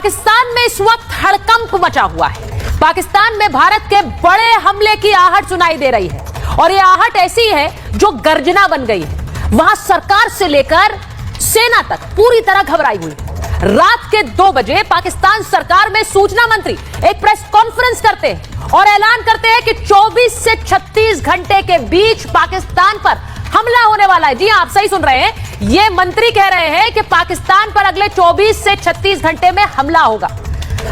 पाकिस्तान में इस वक्त हड़कंप मचा हुआ है। पाकिस्तान में भारत के बड़े हमले की आहट सुनाई दे रही है और यह आहट ऐसी है जो गर्जना बन गई है। वहां सरकार से लेकर सेना तक पूरी तरह घबराई हुई है। रात के 2 बजे पाकिस्तान सरकार में सूचना मंत्री एक प्रेस कॉन्फ्रेंस करते हैं और ऐलान करते हैं कि 24 से 36 घंटे के बीच पाकिस्तान पर हमला होने वाला है। जी हां, आप सही सुन रहे हैं। ये मंत्री कह रहे हैं कि पाकिस्तान पर अगले 24 से 36 घंटे में हमला होगा।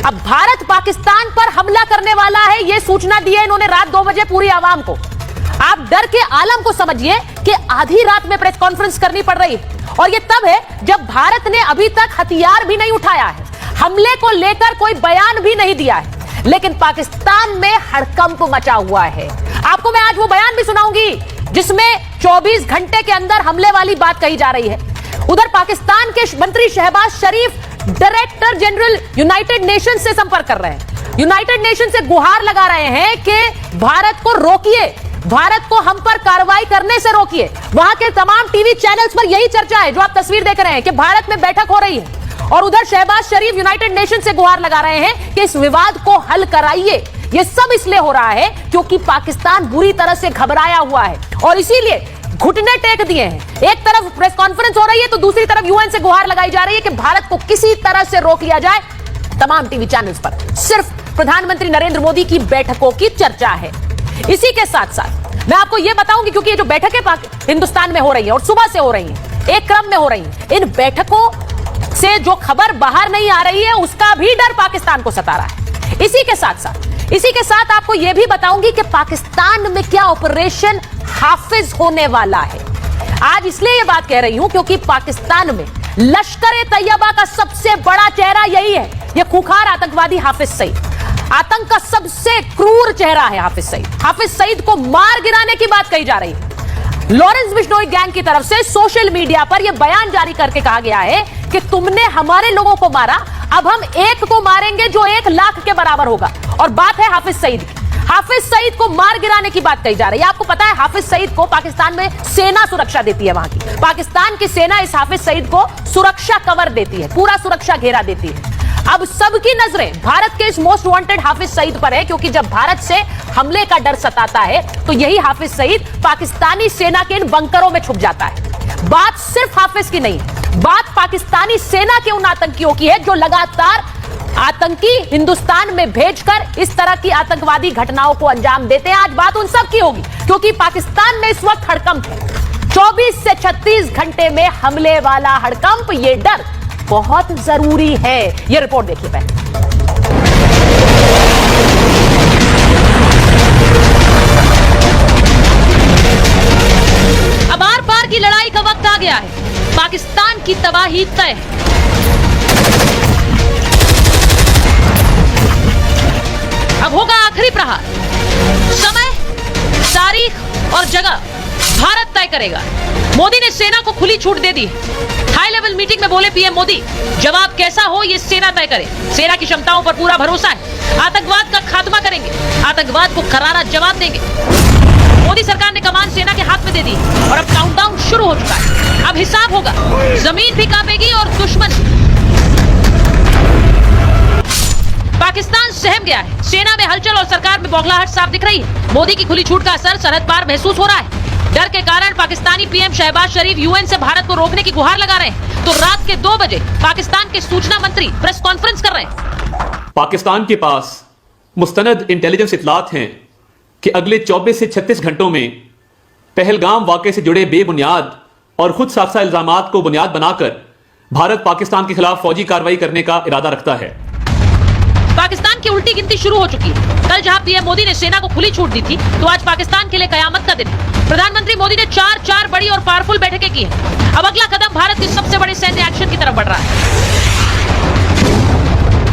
अब भारत पाकिस्तान पर हमला करने वाला है, यह सूचना दी है इन्होंने रात 2 बजे पूरी आवाम को। आप डर के आलम को समझिए कि आधी रात में प्रेस कॉन्फ्रेंस करनी पड़ रही है और यह तब है जब भारत ने अभी तक हथियार भी नहीं उठाया है, हमले को लेकर कोई बयान भी नहीं दिया है, लेकिन पाकिस्तान में हड़कंप मचा हुआ है। आपको मैं आज वो बयान भी सुनाऊंगी जिसमें 24 घंटे के अंदर हमले वाली बात कही जा रही है। उधर पाकिस्तान के मंत्री शहबाज शरीफ डायरेक्टर जनरल यूनाइटेड नेशन से संपर्क कर रहे हैं। यूनाइटेड नेशन से गुहार लगा रहे हैं कि भारत को रोकिए, भारत को हम पर कार्रवाई करने से रोकिए। वहां के तमाम टीवी चैनल्स पर यही चर्चा है जो आप तस्वीर देख रहे हैं कि भारत में बैठक हो रही है और उधर शहबाज शरीफ यूनाइटेड नेशन से गुहार लगा रहे हैं कि इस विवाद को हल कराइए। यह सब इसलिए हो रहा है क्योंकि पाकिस्तान बुरी तरह से घबराया हुआ है और इसीलिए घुटने टेक दिए हैं। एक तरफ प्रेस कॉन्फ्रेंस हो रही है तो दूसरी तरफ यूएन से गुहार लगाई जा रही है कि भारत को किसी तरह से रोक लिया जाए। तमाम टीवी चैनल्स पर सिर्फ प्रधानमंत्री नरेंद्र मोदी की बैठकों की चर्चा है। इसी के साथ साथ मैं आपको यह बताऊंगी, क्योंकि ये जो बैठकें हिंदुस्तान में हो रही है और सुबह से हो रही है, एक क्रम में हो रही है, इन बैठकों से जो खबर बाहर नहीं आ रही है उसका भी डर पाकिस्तान को सता रहा है। इसी के साथ आपको यह भी बताऊंगी कि पाकिस्तान में क्या ऑपरेशन हाफिज होने वाला है। आज इसलिए यह बात कह रही हूं क्योंकि पाकिस्तान में लश्कर-ए-तैयबा का सबसे बड़ा चेहरा यही है, यह खूंखार आतंकवादी हाफिज सईद। आतंक का सबसे क्रूर चेहरा है हाफिज सईद। हाफिज सईद को मार गिराने की बात कही जा रही है। लॉरेंस बिश्नोई गैंग की तरफ से सोशल मीडिया पर यह बयान जारी करके कहा गया है कि तुमने हमारे लोगों को मारा, अब हम एक को मारेंगे जो 1 लाख के बराबर होगा। और बात है हाफिज सईद की। हाफिज सईद को मार गिराने की बात कही जा रही है। आपको पता है हाफिज सईद को पाकिस्तान में सेना सुरक्षा देती है। वहां की पाकिस्तान की सेना इस हाफिज सईद को सुरक्षा कवर देती है, पूरा सुरक्षा घेरा देती है। अब सबकी नजरें भारत के इस मोस्ट वांटेड हाफिज सईद पर है, क्योंकि जब भारत से हमले का डर सताता है तो यही हाफिज सईद पाकिस्तानी सेना के इन बंकरों में छुप जाता है। बात सिर्फ हाफिज की नहीं, बात पाकिस्तानी सेना के उन आतंकियों की है जो लगातार आतंकी हिंदुस्तान में भेजकर इस तरह की आतंकवादी घटनाओं को अंजाम देते हैं। आज बात उन सब की होगी क्योंकि पाकिस्तान में इस वक्त हड़कंप है। 24 से 36 घंटे में हमले वाला हड़कंप, ये डर बहुत जरूरी है। ये रिपोर्ट देखिए पहले। अब आर पार की लड़ाई का वक्त आ गया है। पाकिस्तान की तबाही तय है। अब होगा आखिरी प्रहार। समय, तारीख और जगह भारत तय करेगा। मोदी ने सेना को खुली छूट दे दी। हाई लेवल मीटिंग में बोले पीएम मोदी, जवाब कैसा हो ये सेना तय करे। सेना की क्षमताओं पर पूरा भरोसा है। आतंकवाद का खात्मा करेंगे, आतंकवाद को करारा जवाब देंगे। मोदी सरकार ने कमान सेना के हाथ में दे दी और अब काउंटडाउन शुरू हो चुका है। अब हिसाब होगा, जमीन भी कांपेगी और दुश्मन। पाकिस्तान सहम गया है। सेना में हलचल और सरकार में बौखलाहट साफ दिख रही है। मोदी की खुली छूट का असर सरहद पार महसूस हो रहा है। डर के कारण पाकिस्तानी पीएम शहबाज शरीफ यूएन से भारत को रोकने की गुहार लगा रहे हैं तो रात के 2 बजे पाकिस्तान के सूचना मंत्री प्रेस कॉन्फ्रेंस कर रहे हैं। पाकिस्तान के पास मुस्तनद इंटेलिजेंस इतलात हैं कि अगले 24 से 36 घंटों में पहलगाम वाकये से जुड़े बेबुनियाद और खुद साख्ता इल्जामात को बुनियाद बनाकर भारत पाकिस्तान के खिलाफ फौजी कार्रवाई करने का इरादा रखता है। पाकिस्तान की उल्टी गिनती शुरू हो चुकी है। कल जहां पीएम मोदी ने सेना को खुली छूट दी थी तो आज पाकिस्तान के लिए कयामत का दिन है। प्रधानमंत्री मोदी ने 4 बड़ी और पावरफुल बैठकें की हैं। अब अगला कदम भारत के सबसे बड़े सैन्य एक्शन की तरफ बढ़ रहा है।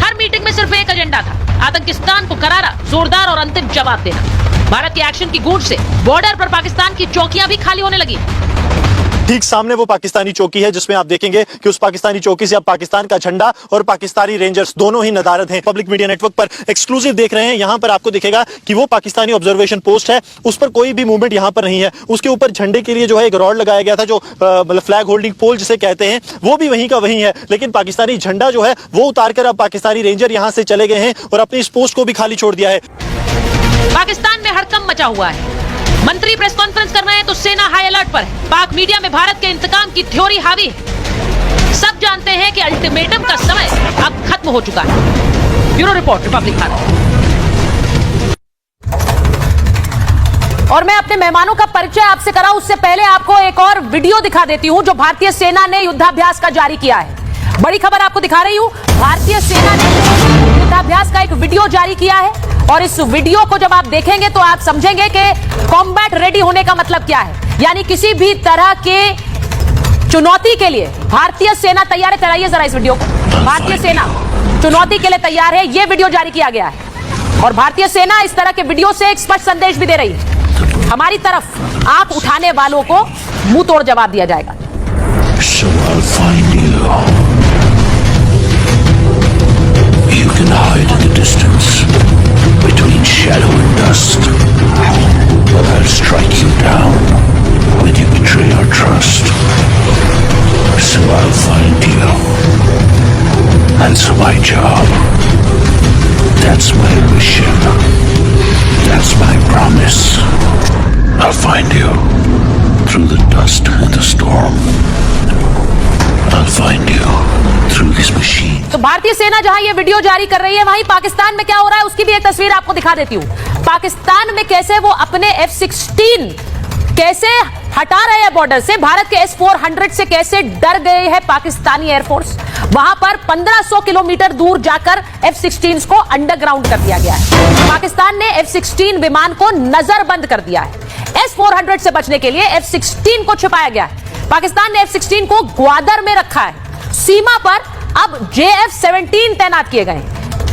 हर मीटिंग में सिर्फ एक एजेंडा था, आतंकिस्तान को करारा, जोरदार और अंतिम जवाब देना। भारत के एक्शन की गूंज से बॉर्डर पर पाकिस्तान की चौकियां भी खाली होने लगी। ठीक सामने वो पाकिस्तानी चौकी है जिसमें आप देखेंगे कि उस पाकिस्तानी चौकी से अब पाकिस्तान का झंडा और पाकिस्तानी रेंजर्स दोनों ही नदारद हैं। पब्लिक मीडिया नेटवर्क पर एक्सक्लूसिव देख रहे हैं। यहां पर आपको दिखेगा कि वो पाकिस्तानी ऑब्जर्वेशन पोस्ट है, उस पर कोई भी मूवमेंट यहां पर नहीं है। उसके ऊपर झंडे के लिए जो है एक रॉड लगाया गया था, जो मतलब फ्लैग होल्डिंग पोल जिसे कहते हैं, वो भी वहीं का वहीं है। लेकिन पाकिस्तानी झंडा जो है वो उतारकर अब पाकिस्तानी रेंजर यहां से चले गए हैं और अपनी इस पोस्ट को भी खाली छोड़ दिया है। पाकिस्तान में हड़कंप मचा हुआ है। मंत्री प्रेस कॉन्फ्रेंस कर रहे हैं तो सेना हाई अलर्ट पर है। पाक मीडिया में भारत के इंतकाम की थ्योरी हावी है। सब जानते हैं कि अल्टीमेटम का समय अब खत्म हो चुका है। Bureau report, Republic Bharat. और मैं अपने मेहमानों का परिचय आपसे कराऊं उससे पहले आपको एक और वीडियो दिखा देती हूं जो भारतीय सेना ने युद्धाभ्यास का जारी किया है। बड़ी खबर आपको दिखा रही हूं, भारतीय सेना ने युद्धाभ्यास का एक वीडियो जारी किया है और इस वीडियो को जब आप देखेंगे तो आप समझेंगे कि कॉम्बैट रेडी होने का मतलब क्या है। यानी किसी भी तरह के चुनौती के लिए भारतीय सेना तैयार है। चलाइए जरा इस वीडियो को। भारतीय सेना चुनौती के लिए तैयार है, यह वीडियो जारी किया गया है और भारतीय सेना इस तरह के वीडियो से एक स्पष्ट संदेश भी दे रही है, हमारी तरफ आंख उठाने वालों को मुंह तोड़ जवाब दिया जाएगा। So I'll find you. You can hide in the distance between shadow and dusk, but I'll strike you down when you betray our trust. So I'll find you. That's my job. That's my mission. That's my promise. I'll find you through the dust and the storm. I'll find you through this machine. तो भारतीय सेना जहां ये video जारी कर रही है वहीं पाकिस्तान में क्या हो रहा है उसकी भी एक तस्वीर आपको दिखा देती हूं। पाकिस्तान में कैसे वो अपने F-16 कैसे हटा रहे हैं बॉर्डर से, भारत के S-400 से कैसे डर गए हैं पाकिस्तानी एयरफोर्स। वहां पर 1500 किलोमीटर दूर जाकर F-16 को अंडरग्राउंड कर दिया गया है। पाकिस्तान ने F-16 विमान को नजरबंद कर दिया है। S-400 से बचने के लिए F-16 को छिपाया गया है। पाकिस्तान ने F-16 को ग्वादर में रखा है। सीमा पर अब JF-17 तैनात किए गए हैं।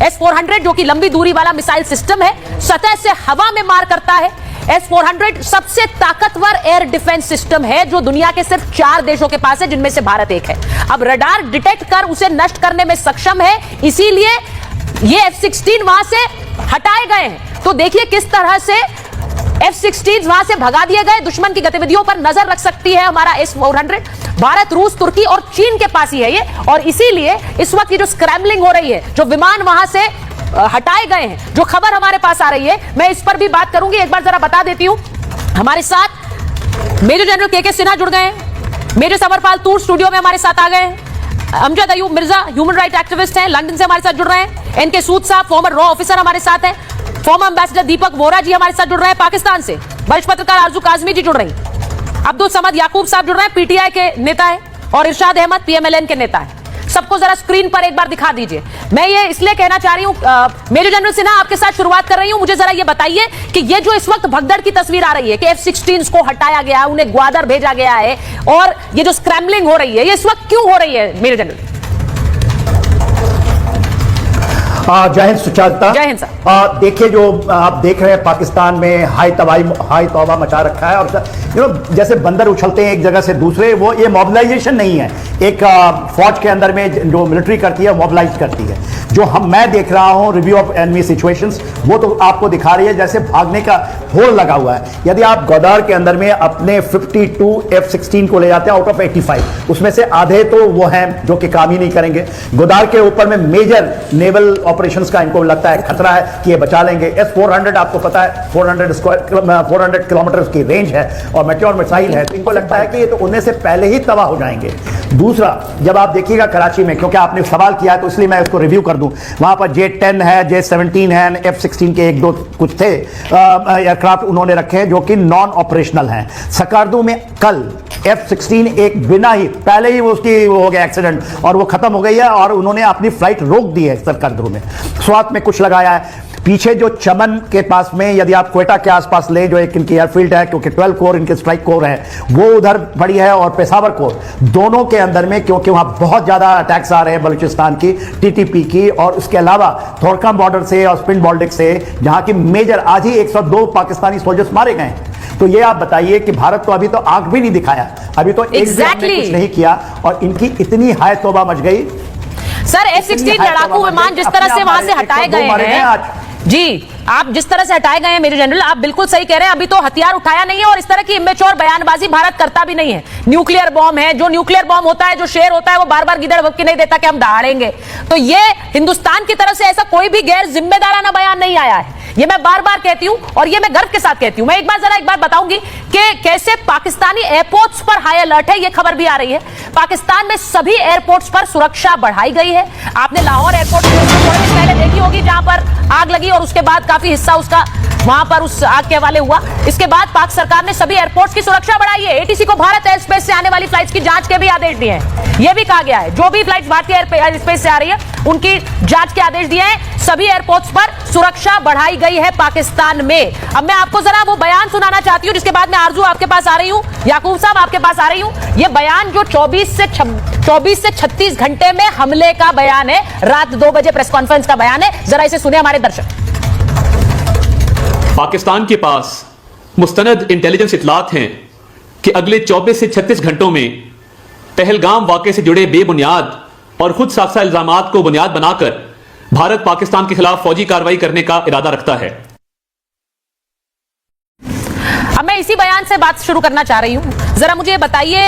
S-400 जो कि लंबी दूरी वाला मिसाइल सिस्टम है, सतह से हवा में मार करता है। S-400 सबसे ताकतवर एयर डिफेंस सिस्टम है जो दुनिया के सिर्फ 4 देशों के पास है, जिनमें से भारत एक है। अब रडार डिटेक्ट कर उसे नष्ट करने में सक्षम है, इसीलिए ये F-16 वहां से हटाए गए हैं। तो देखिए किस तरह से F-16 वहां से भगा दिए गए। दुश्मन की गतिविधियों पर नजर रख सकती है हमारा S-400। भारत, रूस, तुर्की और चीन के पास ही है ये, और इसीलिए इस वक्त ये जो स्क्रैम्बलिंग हो रही है, जो विमान वहां से हटाए गए हैं, जो खबर हमारे पास आ रही है, मैं इस पर भी बात करूंगी। एक बार जरा बता देती हूं, हमारे साथ मेजर जनरल के सिन्हा जुड़ गए हैं, मेजर समरपाल तूर स्टूडियो में हमारे साथ आ गए हैं, Amjad Ayub Mirza human right activist हैं, लंदन से हमारे साथ जुड़ रहे हैं, एनके सूद साहब फॉर्मर रॉ ऑफिसर हमारे साथ हैं, फॉर्मर एम्बेसडर दीपक वोरा जी हमारे साथ जुड़ रहे हैं पाकिस्तान से, वरिष्ठ पत्रकार आरजू काजमी जी जुड़ रही हैं, अब्दुल समद याकूब साहब जुड़ रहे हैं, पीटीआई के नेता है, और इरशाद अहमद पीएमएलएन के नेता है। सबको जरा स्क्रीन पर एक बार दिखा दीजिए। मैं ये इसलिए कहना चाह रही हूं, मेजर जनरल सिन्हा आपके साथ शुरुआत कर रही हूं, मुझे जरा ये बताइए कि ये जो इस वक्त भगदड़ की तस्वीर आ रही है कि F-16 को हटाया गया है, उन्हें ग्वादर भेजा गया है, और ये जो स्क्रैम्बलिंग हो रही है, ये इस वक्त क्यों हो रही है मेजर जनरल? जय हिंद सुचारता। जय हिंद सर। देखिए जो आप देख रहे हैं पाकिस्तान में हाई तौबा मचा रखा है, और जैसे बंदर उछलते हैं एक जगह से दूसरे, वो ये मोबिलाइजेशन नहीं है। एक फौज के अंदर में जो मिलिट्री करती है मोबिलाइज करती है। जो मैं देख रहा हूं रिव्यू ऑफ एनिमी सिचुएशंस, वो तो आपको दिखा रही है जैसे भागने का होड़ लगा हुआ है। यदि आप ग्वादर के अंदर में अपने 52 F-16 को ले जाते हैं आउट ऑफ 85, उसमें से आधे तो वो हैं जो कि काम ही नहीं करेंगे। ग्वादर के ऊपर में मेजर नेवल ऑपरेशंस का इनको लगता है खतरा है कि ये बचा लेंगे। S-400 आपको पता है 400 किलोमीटर की रेंज है और मैच्योर मिसाइल है, तो इनको लगता है कि ये तो उनमें से पहले ही तबाह हो जाएंगे। दूसरा, जब आप देखिएगा कराची में, क्योंकि आपने सवाल किया है तो इसलिए मैं इसको रिव्यू कर दूं, वहां पर J-10 है, J-17 है, F-16 के 1-2 कुछ थे एयरक्राफ्ट उन्होंने रखे हैं जो कि नॉन ऑपरेशनल हैं। सकारदू में कल F-16 एक बिना ही पहले ही उसकी हो गया एक्सीडेंट और वो खत्म हो गई है, और उन्होंने अपनी फ्लाइट रोक दी है सकारदू में। स्वात में कुछ लगाया है। पीछे जो चमन के पास में, यदि आप क्वेटा के आसपास ले, जो एक इनकी एयरफील्ड है, क्योंकि 12 कोर इनके स्ट्राइक कोर है, वो उधर पड़ी है, और पेशावर कोर, दोनों के अंदर में, क्योंकि वहां बहुत ज्यादा अटैक्स आ रहे हैं बलूचिस्तान की, टीटीपी की, और उसके अलावा थोरकम बॉर्डर से और स्पिन बॉल्डिक से, जहां की मेजर आज ही 102 पाकिस्तानी सोल्जर्स मारे गए हैं। तो ये आप बताइए कि भारत तो अभी तो आंख भी नहीं दिखाया, अभी तो एक भी हमने Exactly. कुछ नहीं किया, और इनकी इतनी हाय तौबा मच गई। सर F-16 लड़ाकू विमान जिस तरह से वहां से हटाए गए हैं, जी आप जिस तरह से हटाए गए हैं मेजर जनरल, आप बिल्कुल सही कह रहे हैं। अभी तो हथियार उठाया नहीं है और इस तरह की इमेच्योर बयानबाजी भारत करता भी नहीं है। न्यूक्लियर बॉम्ब है, जो न्यूक्लियर बॉम्ब होता है, जो शेर होता है, वो बार बार गिदड़ भक्की नहीं देता कि हम दहाड़ेंगे। तो ये हिंदुस्तान की तरफ से ऐसा कोई भी गैर जिम्मेदाराना बयान नहीं आया है, ये मैं बार बार कहती हूं और ये मैं गर्व के साथ कहती हूं। मैं एक बार बताऊंगी कि कैसे पाकिस्तानी एयरपोर्ट्स पर हाई अलर्ट है, ये खबर भी आ रही है। पाकिस्तान में सभी एयरपोर्ट्स पर सुरक्षा बढ़ाई गई है। आपने लाहौर एयरपोर्ट थोड़ी देर पहले देखी होगी, जहां पर आग लगी और उसके बाद काफी हिस्सा उसका वहां पर उस आग के हवाले हुआ। इसके बाद पाक सरकार ने सभी एयरपोर्ट्स की सुरक्षा बढ़ाई है। एटीसी को भारत एयर स्पेस से आने वाली फ्लाइट्स की जांच के भी आदेश दिए हैं। यह भी कहा गया है जो भी फ्लाइट्स भारतीय एयर स्पेस से आ रही है उनकी जांच के आदेश दिए हैं। सभी एयरपोर्ट्स पर सुरक्षा बढ़ाई गई है पाकिस्तान में। अब मैं आपको जरा वो बयान सुनाना चाहती हूं, जिसके बाद मैं आरजू आपके पास आ रही हूं, याकूब साहब आपके पास आ रही हूं। यह बयान जो 24 से 36 घंटे में हमले का बयान है, रात 2 बजे प्रेस कॉन्फ्रेंस का बयान है। जरा इसे सुने हमारे दर्शक। पाकिस्तान के पास मुस्तनद इंटेलिजेंस इतलात हैं कि अगले 24 से 36 घंटों में पहलगाम वाक़े से जुड़े बेबुनियाद और खुद साख्ता इल्जामात को बुनियाद बनाकर भारत पाकिस्तान के खिलाफ फौजी कार्रवाई करने का इरादा रखता है। अब मैं इसी बयान से बात शुरू करना चाह रही हूं। जरा मुझे बताइए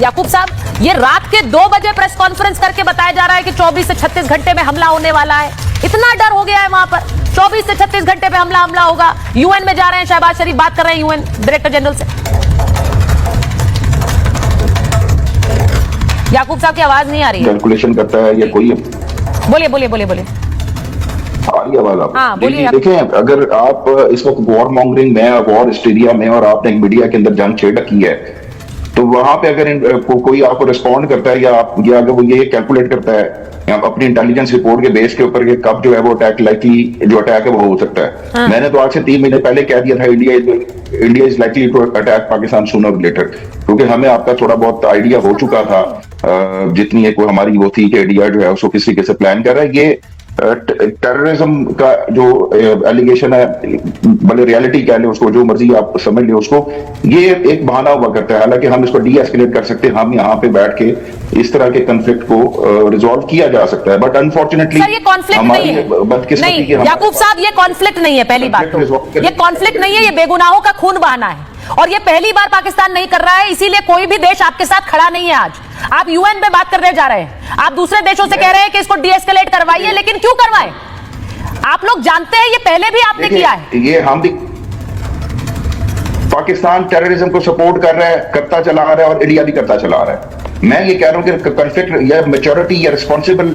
याकूब साहब, ये रात के 2 बजे प्रेस कॉन्फ्रेंस करके बताया जा रहा है कि 24 से 36 घंटे में हमला होने वाला है। इतना डर हो गया है वहां पर, 24 से 36 घंटे में हमला होगा। यूएन में जा रहे हैं, शहबाज शरीफ बात कर रहे हैं यूएन डायरेक्टर जनरल से। याकूब साहब की आवाज नहीं आ रही है। कैलकुलेशन करता है या कोई बोलिए। आ रही आवाज आप? हाँ, बोलिए। देखें, अगर आप इस वक्त वॉर मॉन्गरिंग में, वॉर हिस्टीरिया में, और आपने एक मीडिया के अंदर जंग छेड़ रखी है, तो वहां पे अगर कोई आपको रिस्पॉन्ड करता है या अगर वो ये कैलकुलेट करता है या अपनी इंटेलिजेंस रिपोर्ट के बेस के ऊपर कि कब जो है वो अटैक लाइकली जो अटैक है वो हो सकता है। हाँ। मैंने तो आज से 3 महीने पहले कह दिया था India is likely to attack Pakistan sooner और लेटर, क्योंकि हमें आपका थोड़ा बहुत आइडिया हो चुका था, जितनी एक हमारी वो थी कि इंडिया जो है उसको किस तरीके से प्लान कर रहा है। ये टेररिज्म का जो एलिगेशन है, भले रियलिटी कह ले उसको, जो मर्जी आप समझ ले उसको, ये एक बहाना हुआ करता है। हालांकि हम इसको डी एस्केलेट कर सकते हैं, हम यहाँ पे बैठ के इस तरह के कॉन्फ्लिक्ट को रिजॉल्व किया जा सकता है, बट अनफॉर्चुनेटली सर ये कॉन्फ्लिक्ट नहीं है। नहीं याकूब साहब, ये कॉन्फ्लिक्ट नहीं है। पहली बात तो ये कॉन्फ्लिक्ट नहीं है, ये बेगुनाहों का खून बहाना है और ये पहली बार पाकिस्तान नहीं कर रहा है, इसीलिए कोई भी देश आपके साथ खड़ा नहीं है। आज आप यूएन में बात करने जा रहे हैं, आप दूसरे देशों से कह रहे हैं कि इसको डीएस्केलेट करवाइए, लेकिन क्यों करवाएं? आप लोग जानते हैं ये पहले भी आपने किया है। ये हम भी पाकिस्तान टेररिज्म को सपोर्ट कर रहा है, करता चला आ रहा है, और इंडिया भी करता चला आ रहा है। मैं ये कह रहा हूं कि कॉन्फ्लिक्ट या मैच्योरिटी या रिस्पॉन्सिबल